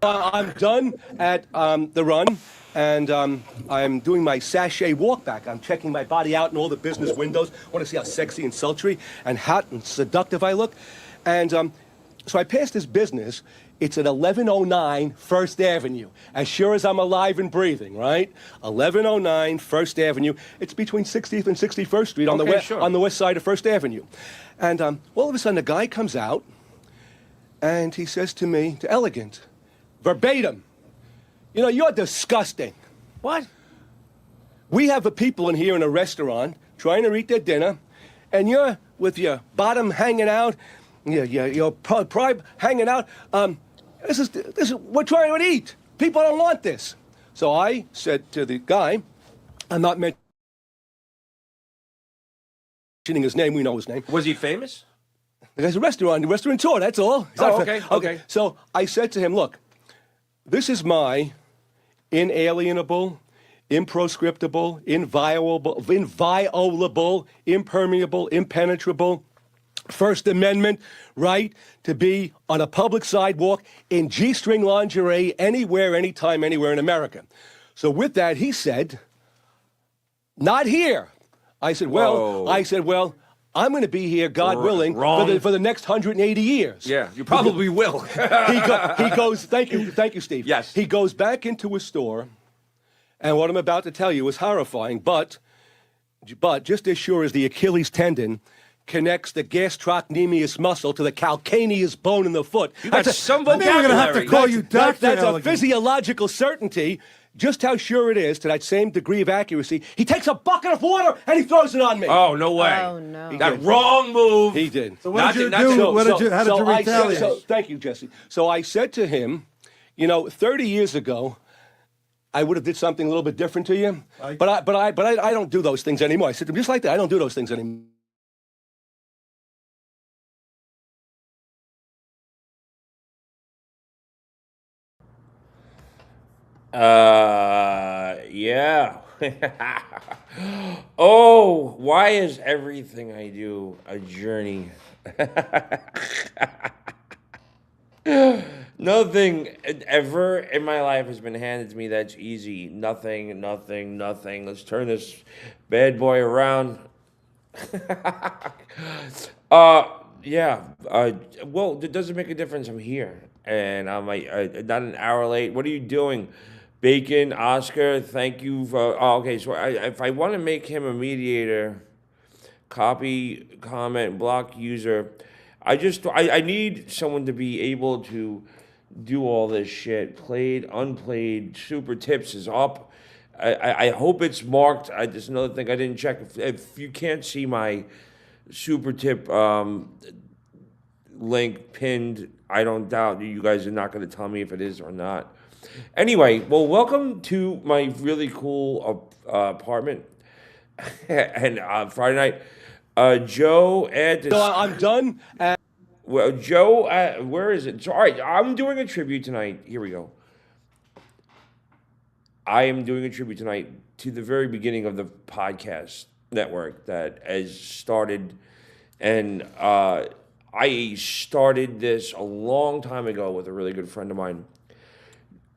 I'm done at the run, and I'm doing my sachet walk back. I'm checking my body out in all the business windows. I want to see how sexy and sultry and hot and seductive I look. And so I passed this business. It's at 1109 First Avenue. As sure as I'm alive and breathing, right? 1109 First Avenue. It's between 60th and 61st Street on the west side of First Avenue. And all of a sudden, a guy comes out, and he says to me, to Elegant, verbatim, you know, you're disgusting. What? We have people in here in a restaurant trying to eat their dinner, and you're with your bottom hanging out, your pride hanging out. This is, we're trying to eat. People don't want this. So I said to the guy, I'm not mentioning his name, we know his name. Was he famous? The guy's a restaurateur, that's all. Okay. So I said to him, look, this is my inalienable, imprescriptible, inviolable, impermeable, impenetrable First Amendment right to be on a public sidewalk in G-string lingerie anywhere, anytime, anywhere in America. So with that, he said, not here. I said, well, I'm going to be here, God willing, for the next 180 years. Yeah, you probably will. he goes, thank you, Steve. Yes. He goes back into his store, and what I'm about to tell you is horrifying, but just as sure as the Achilles tendon connects the gastrocnemius muscle to the calcaneus bone in the foot. That's some vocabulary. We're going to have to call you Dr. That's Elegant. a physiological certainty. Just how sure it is, to that same degree of accuracy, he takes a bucket of water and he throws it on me. Oh, no way. Oh, no. That wrong move. He did. So what did you do? How did you retaliate? Thank you, Jesse. So I said to him, you know, 30 years ago, I would have did something a little bit different to you, but I don't do those things anymore. I said to him, just like that, I don't do those things anymore. Yeah. Oh, why is everything I do a journey? Nothing ever in my life has been handed to me that's easy. Nothing. Let's turn this bad boy around. Yeah. Well, it doesn't make a difference. I'm here. And I'm like, not an hour late. What are you doing? Bacon, Oscar, thank you for... Oh, okay, so if I want to make him a mediator, copy, comment, block user, I need someone to be able to do all this shit. Played, unplayed, super tips is up. I hope it's marked. Just another thing I didn't check. If you can't see my super tip link pinned, I don't doubt you guys are not going to tell me if it is or not. Anyway, well, welcome to my really cool apartment. And Friday night, Joe at... So I'm done. Well, Joe, where is it? So, all right, I'm doing a tribute tonight. Here we go. I am doing a tribute tonight to the very beginning of the podcast network that has started. And I started this a long time ago with a really good friend of mine.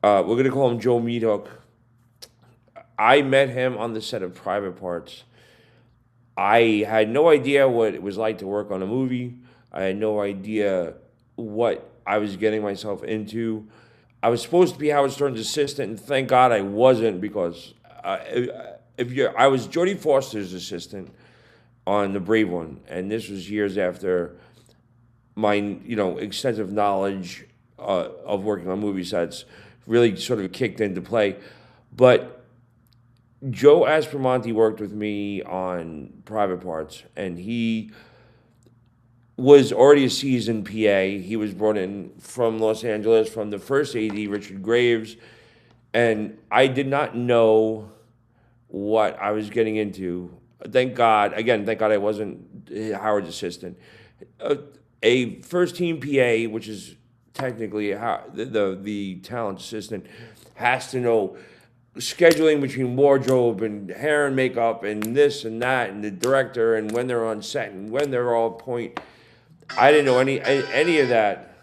We're going to call him Joe Meathook. I met him on the set of Private Parts. I had no idea what it was like to work on a movie. I had no idea what I was getting myself into. I was supposed to be Howard Stern's assistant, and thank God I wasn't, because I was Jodie Foster's assistant on The Brave One, and this was years after my extensive knowledge of working on movie sets really sort of kicked into play. But Joe Aspromonte worked with me on Private Parts, and he was already a seasoned PA. He was brought in from Los Angeles, from the first AD, Richard Graves, and I did not know what I was getting into. Thank God I wasn't Howard's assistant. A first-team PA, which is technically the talent assistant, has to know scheduling between wardrobe and hair and makeup and this and that and the director and when they're on set and when they're all point. I didn't know any of that.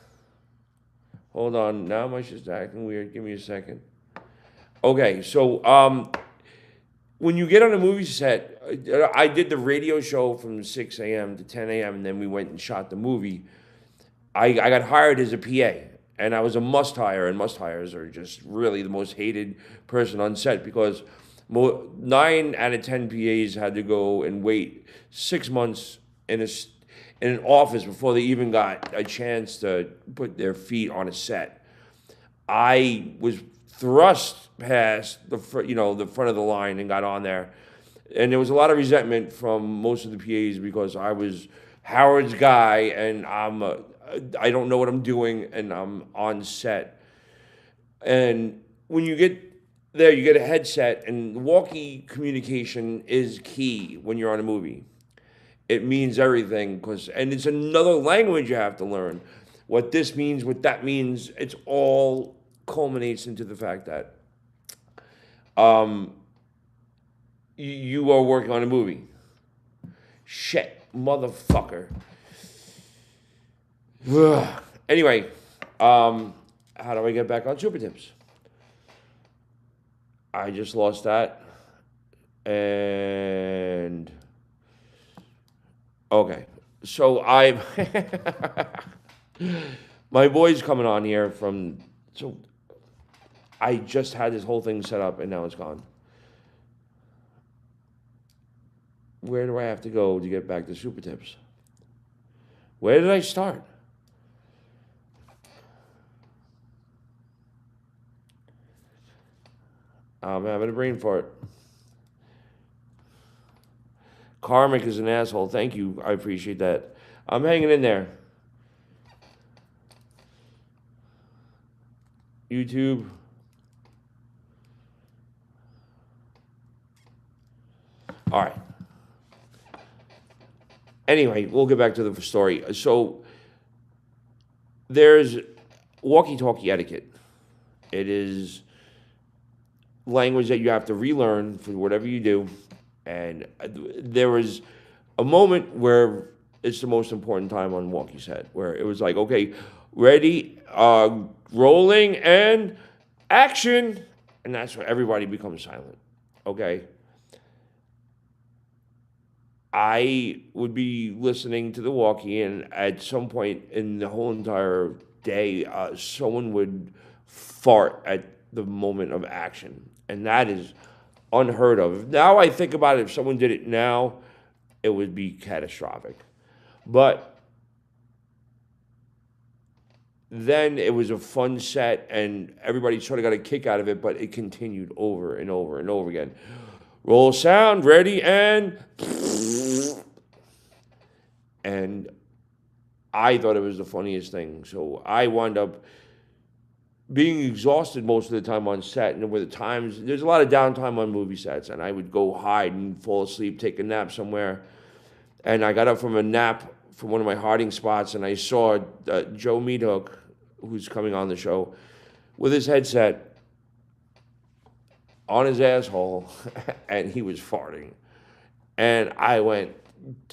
Hold on. Now my shit's acting weird. Give me a second. Okay, so when you get on a movie set, I did the radio show from 6 a.m. to 10 a.m. and then we went and shot the movie. I got hired as a PA, and I was a must hire, and must hires are just really the most hated person on set because 9 out of 10 PAs had to go and wait 6 months in an office before they even got a chance to put their feet on a set. I was thrust past the front of the line and got on there, and there was a lot of resentment from most of the PAs because I was Howard's guy and I don't know what I'm doing and I'm on set. And when you get there, you get a headset, and walkie communication is key when you're on a movie. It means everything and it's another language you have to learn. What this means, what that means, it's all culminates into the fact that you are working on a movie. Shit, motherfucker. Anyway, how do I get back on Super Tips? I just lost that. And okay, so my boy's coming on here so I just had this whole thing set up and now it's gone. Where do I have to go to get back to Super Tips? Where did I start? I'm having a brain fart. Karmic is an asshole. Thank you. I appreciate that. I'm hanging in there. YouTube. All right. Anyway, we'll get back to the story. So there's walkie-talkie etiquette. It is language that you have to relearn for whatever you do. And there was a moment where it's the most important time on walkie set, where it was like, okay, ready, rolling, and action. And that's where everybody becomes silent, okay? I would be listening to the walkie, and at some point in the whole entire day, someone would fart at the moment of action. And that is unheard of. Now I think about it, if someone did it now, it would be catastrophic. But then it was a fun set, and everybody sort of got a kick out of it, but it continued over and over and over again. Roll sound, ready, and I thought it was the funniest thing. So I wound up being exhausted most of the time on set, and with the times, there's a lot of downtime on movie sets, and I would go hide and fall asleep, take a nap somewhere. And I got up from a nap from one of my hiding spots, and I saw Joe Meathook, who's coming on the show, with his headset on his asshole, and he was farting. And I went,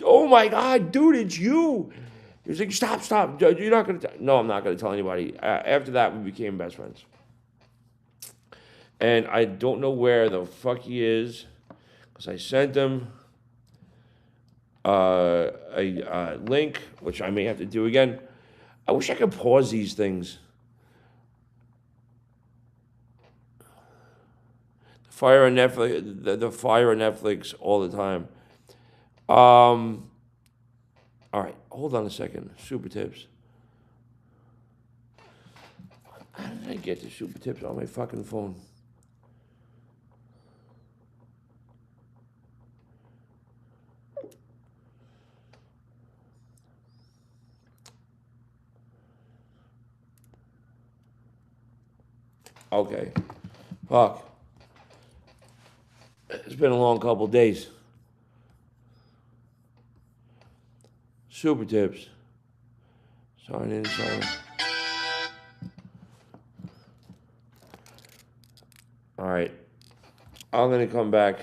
"Oh my God, dude, it's you!" He was like, stop. You're not going to... No, I'm not going to tell anybody. After that, we became best friends. And I don't know where the fuck he is, because I sent him a link, which I may have to do again. I wish I could pause these things. The fire on Netflix all the time. All right, hold on a second. Super Tips. How did I get to Super Tips on my fucking phone? Okay. Fuck. It's been a long couple days. Super Tips. Sign in. All right. I'm going to come back.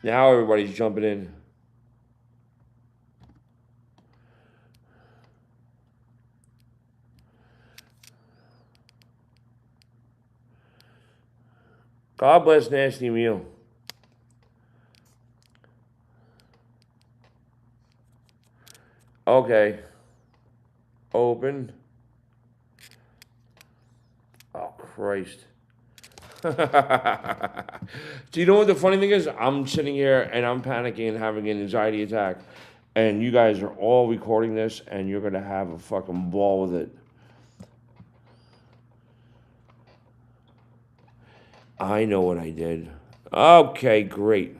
Now everybody's jumping in. God bless Nasty Meal. Okay. Open. Oh, Christ. Do you know what the funny thing is? I'm sitting here and I'm panicking and having an anxiety attack. And you guys are all recording this and you're going to have a fucking ball with it. I know what I did. Okay, great.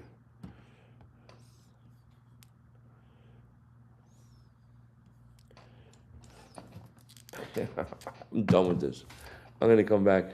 I'm done with this. I'm going to come back.